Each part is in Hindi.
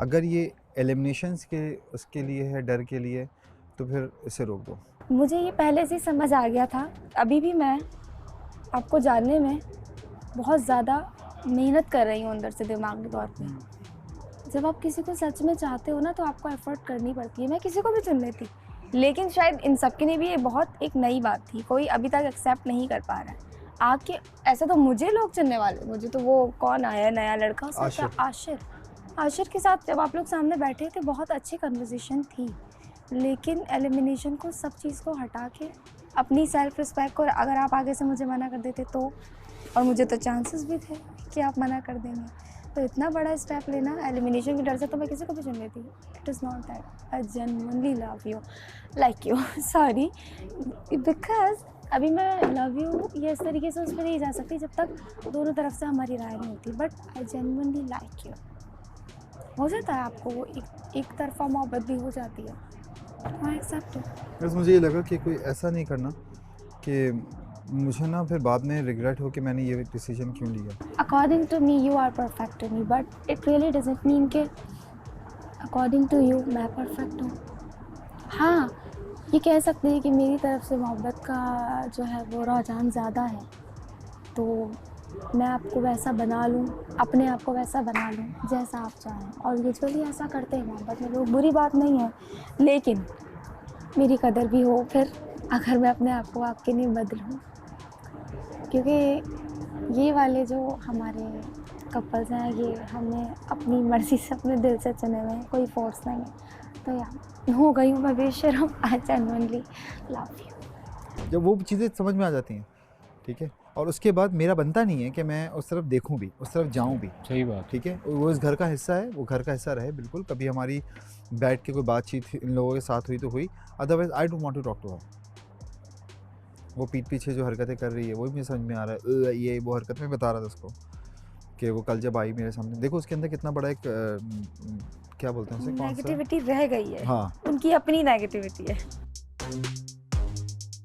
अगर ये एलिमिनेशंस के उसके लिए है, डर के लिए, तो फिर इसे रोक दो। मुझे ये पहले से ही समझ आ गया था। अभी भी मैं आपको जानने में बहुत ज़्यादा मेहनत कर रही हूँ अंदर से, दिमागी तौर पे। जब आप किसी को सच में चाहते हो ना, तो आपको एफर्ट करनी पड़ती है। मैं किसी को भी चुन लेती, लेकिन शायद इन सब के लिए भी ये बहुत एक नई बात थी। कोई अभी तक एक्सेप्ट नहीं कर पा रहा है आके। ऐसे तो मुझे लोग चुनने वाले, मुझे तो वो कौन आया नया लड़का, उसका आशिर। आशिर के साथ जब आप लोग सामने बैठे थे, बहुत अच्छी कन्वर्सेशन थी, लेकिन एलिमिनेशन को, सब चीज़ को हटा के अपनी सेल्फ रिस्पेक्ट को अगर आप आगे से मुझे मना कर देते तो, और मुझे तो चांसेस भी थे कि आप मना कर देंगे, तो इतना बड़ा स्टेप लेना एलिमिनेशन के डर से, तो मैं किसी को भी चुन लेती। It is not that I genuinely love you like you, sorry, because अभी मैं लव यू ये इस तरीके से उस पर नहीं जा सकती जब तक दोनों तरफ से हमारी राय नहीं होती, but I genuinely like you. हो जाता है आपको वो एक तरफा मोहब्बत भी हो जाती है, आई एक्सेप्ट इट। बस मुझे ये लगा कि कोई ऐसा नहीं करना कि मुझे ना फिर बाद में रिग्रेट हो कि मैंने ये डिसीजन क्यों लिया। According to me you are perfect to me, but it really doesn't mean कि अकॉर्डिंग टू यू मैं परफेक्ट हूँ। हाँ, ये कह सकते हैं कि मेरी तरफ से मोहब्बत का जो है वो रुझान ज़्यादा है, तो मैं आपको वैसा बना लूँ, अपने आप को वैसा बना लूँ जैसा आप चाहें। और यूजुअली ऐसा करते हैं मोहब्बत में लोग, बुरी बात नहीं है, लेकिन मेरी कदर भी हो फिर अगर मैं अपने आप को आपके लिए बदलूँ, क्योंकि ये वाले जो हमारे कपल्स हैं, ये हमने अपनी मर्ज़ी से अपने दिल से चुने हुए हैं, कोई फोर्स नहीं है। तो या हो गई हूँ मैं बेशर्म, आई जेन्युइनली लव यू। जब वो चीज़ें समझ में आ जाती हैं, ठीक है, और उसके बाद मेरा बनता नहीं है कि मैं उस तरफ देखूं भी, उस तरफ जाऊं भी। सही बात, ठीक है, वो इस घर का हिस्सा है, वो घर का हिस्सा रहे बिल्कुल। कभी हमारी बैठ के कोई बातचीत इन लोगों के साथ हुई तो हुई, otherwise I don't want to talk to her. वो पीठ पीछे जो हरकतें कर रही है वो भी मुझे समझ में आ रहा है। ये वो हरकत मैं बता रहा था उसको कि वो कल जब आई मेरे सामने, देखो उसके अंदर कितना बड़ा एक क्या बोलते हैं उसे, कौन सा, नेगेटिविटी रह गई है। हाँ, उनकी अपनी नेगेटिविटी है।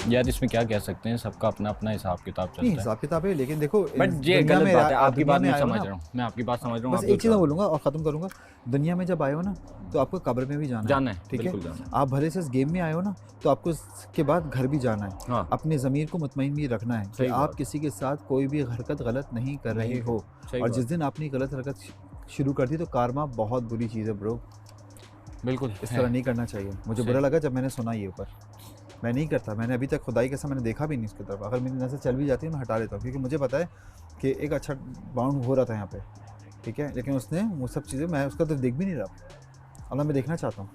यार इसमें क्या कह सकते हैं, सबका अपना अपना हिसाब किताब चलता नहीं है। हिसाब किताब है, लेकिन देखो बट ये दुनिया गलत में बात है, आपकी दुनिया बात में मैं आए हो समझ ना, रहा हूँ, मैं आपकी बात समझ रहा हूँ। बस एक चीज़ मैं बोलूँगा और ख़त्म करूँगा। दुनिया में जब आए हो ना, तो आपको कब्र में भी जाना है, ठीक है। आप भले से इस गेम में आए हो ना, तो आपको इसके बाद घर भी जाना है। हाँ। अपने ज़मीर को मुतमईन भी रखना है कि आप किसी के साथ कोई भी हरकत गलत नहीं कर रहे हो। और जिस दिन आपने गलत हरकत शुरू कर दी तो कारमा बहुत बुरी चीज़ है ब्रो, बिल्कुल इस तरह नहीं करना चाहिए। मुझे बुरा लगा जब मैंने सुना ये ऊपर, मैं नहीं करता, मैंने अभी तक खुदाई कैसा मैंने देखा भी नहीं उसकी तरफ। अगर मेरी नज़र चल भी जाती है मैं हटा लेता हूँ, क्योंकि मुझे पता है कि एक अच्छा बाउंड हो रहा था यहाँ पे, ठीक है। लेकिन उसने वो सब चीज़ें, मैं उसका तो देख भी नहीं रहा, और मैं देखना चाहता हूँ।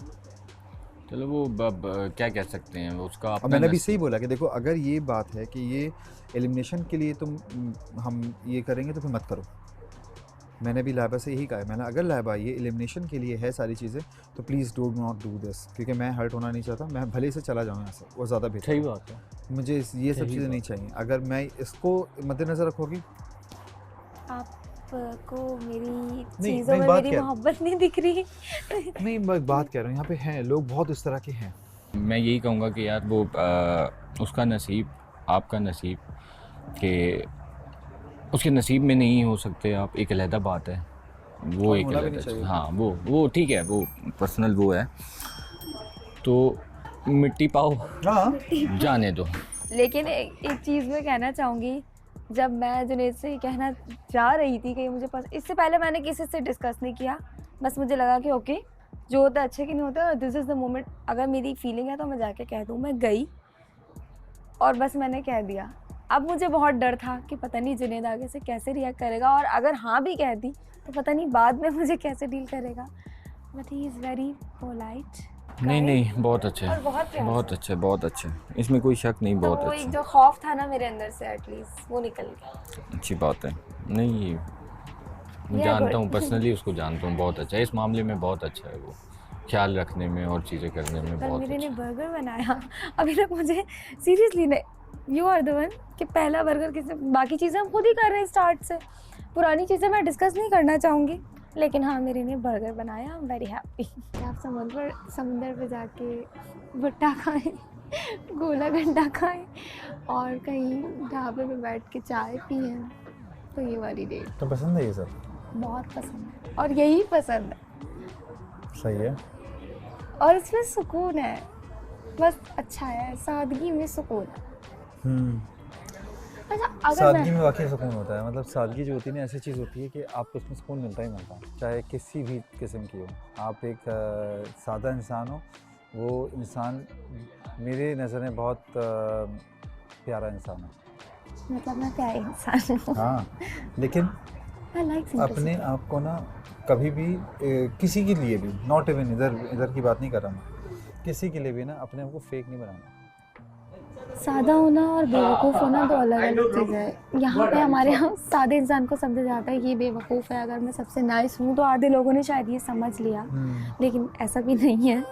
चलो वो क्या कह सकते हैं उसका, और मैंने भी सही बोला कि देखो अगर ये बात है कि ये एलिमिनेशन के लिए तुम हम ये करेंगे तो फिर मत करो। मैंने भी लाइबा से यही कहा है, मैंने अगर लाइबा ये एलिमिनेशन के लिए है सारी चीज़ें, तो please do not do this, क्योंकि मैं हर्ट होना नहीं चाहता। मैं भले से चला जाऊँ यहाँ से, वो ज़्यादा बेहतर। सही बात है, मुझे ये सब चीज़ें नहीं चाहिए। अगर मैं इसको मद्देनज़र रखोगी, आपको मेरी नहीं, चीज़ों में बात मेरी क्या- मोहब्बत नहीं दिख रही। नहीं मैं बात कह रहा हूँ, यहाँ पे हैं लोग बहुत इस तरह के हैं। मैं यही कहूँगा कि यार वो उसका नसीब, आपका नसीब, कि उसके नसीब में नहीं हो सकते आप, एक अलहदा बात है वो, एक अलहदा। हाँ वो ठीक है, वो पर्सनल वो है, तो मिट्टी पाओ, हाँ जाने दो। लेकिन एक चीज़ मैं कहना चाहूँगी, जब मैं जुनैद से कहना जा रही थी कि मुझे इससे पहले मैंने किसी से डिस्कस नहीं किया, बस मुझे लगा कि ओके जो होता है अच्छे की नहीं होता, और दिस इज़ द मोमेंट, अगर मेरी फीलिंग है तो मैं जाके कह दूँ। मैं गई और बस मैंने कह दिया। अब मुझे बहुत डर था कि पता नहीं जुनैद आगे से कैसे रिएक्ट करेगा, और अगर हाँ भी कह दी तो पता नहीं बाद में मुझे कैसे डील करेगा। But he is very polite. नहीं बहुत अच्छे, बहुत अच्छे, बहुत अच्छे, इसमें कोई शक नहीं, बहुत तो वो अच्छे। एक जो खौफ था ना मेरे अंदर से, एटलीस्ट वो निकल गया। अच्छी बात है। नहीं मैं जानता हूँ, पर्सनली उसको जानता हूँ, बहुत अच्छा है इस मामले में, बहुत अच्छा है वो, ख्याल रखने में और चीज़ें करने में बहुत मेरे ने अच्छा। बर्गर बनाया अभी तक मुझे सीरियसली नहीं, यू आर द वन कि पहला बर्गर किसने, बाकी चीज़ें हम खुद ही कर रहे हैं स्टार्ट से, पुरानी चीज़ें मैं डिस्कस नहीं करना चाहूँगी, लेकिन हाँ मेरे ने बर्गर बनाया, आई एम वेरी हैप्पी। आप समुंदर पे जाके भुट्टा खाएं, गोला गंडा खाएं, और कहीं ढाबे पे बैठ के चाय पिएं, तो ये वाली डेट तो पसंद है ये सब, बहुत पसंद है, और यही पसंद है। सही है। और इसमें सुकून है, बस अच्छा है, सादगी में सुकून है। अच्छा अगर सादगी मैं में वाकई सुकून होता है। मतलब सादगी जो होती है ना, ऐसी चीज़ होती है कि आपको उसमें सुकून मिलता ही मिलता है, चाहे किसी भी किस्म की हो। आप एक सादा इंसान हो, वो इंसान मेरे नज़र में बहुत प्यारा इंसान है। मतलब मैं प्यारी इंसान हूँ। हाँ, लेकिन आई लाइक अपने आप को ना कभी भी किसी के लिए भी, नॉट इवन इधर की बात नहीं कर रहा मैं, किसी के लिए भी ना अपने आप को फेक नहीं बनाना। सादा होना और बेवकूफ़ होना दो अलग अलग चीज़ है। यहाँ पे हमारे यहाँ सादे इंसान को समझा जाता है ये बेवकूफ़ है। अगर मैं सबसे नाइस हूँ तो आधे लोगों ने शायद ये समझ लिया, लेकिन ऐसा भी नहीं है।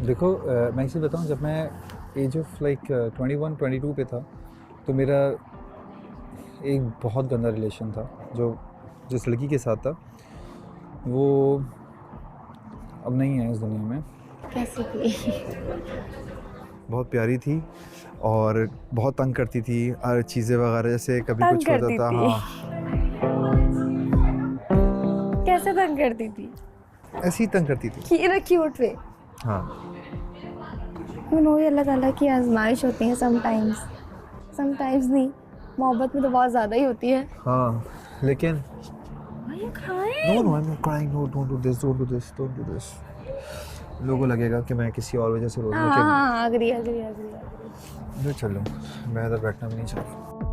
देखो मैं इसे बताऊँ, जब मैं एज ऑफ लाइक 21-22 पे था, तो मेरा एक बहुत गंदा रिलेशन था जो जिस लड़की के साथ था, वो अब नहीं है इस दुनिया में। कैसे भी बहुत प्यारी थी और बहुत तंग करती थी, हर चीज़ें वगैरह, जैसे कभी तंग कुछ होता करती था। थी? हाँ, कैसे तंग करती थी? ऐसी ही तंग करती थी। क्यूट वे। हाँ, ये अलग अलग की आजमाइश होती है समटाइम्स नहीं, मोहब्बत में तो बहुत ज़्यादा ही होती है। हाँ, लेकिन Are you crying? no, I'm not crying. No, don't do this. लोगों को लगेगा कि मैं किसी और वजह से रो रहा हूँ, लेकिन हाँ, अग्री। मैं चल लूँ, मैं इधर बैठना भी नहीं चाहता।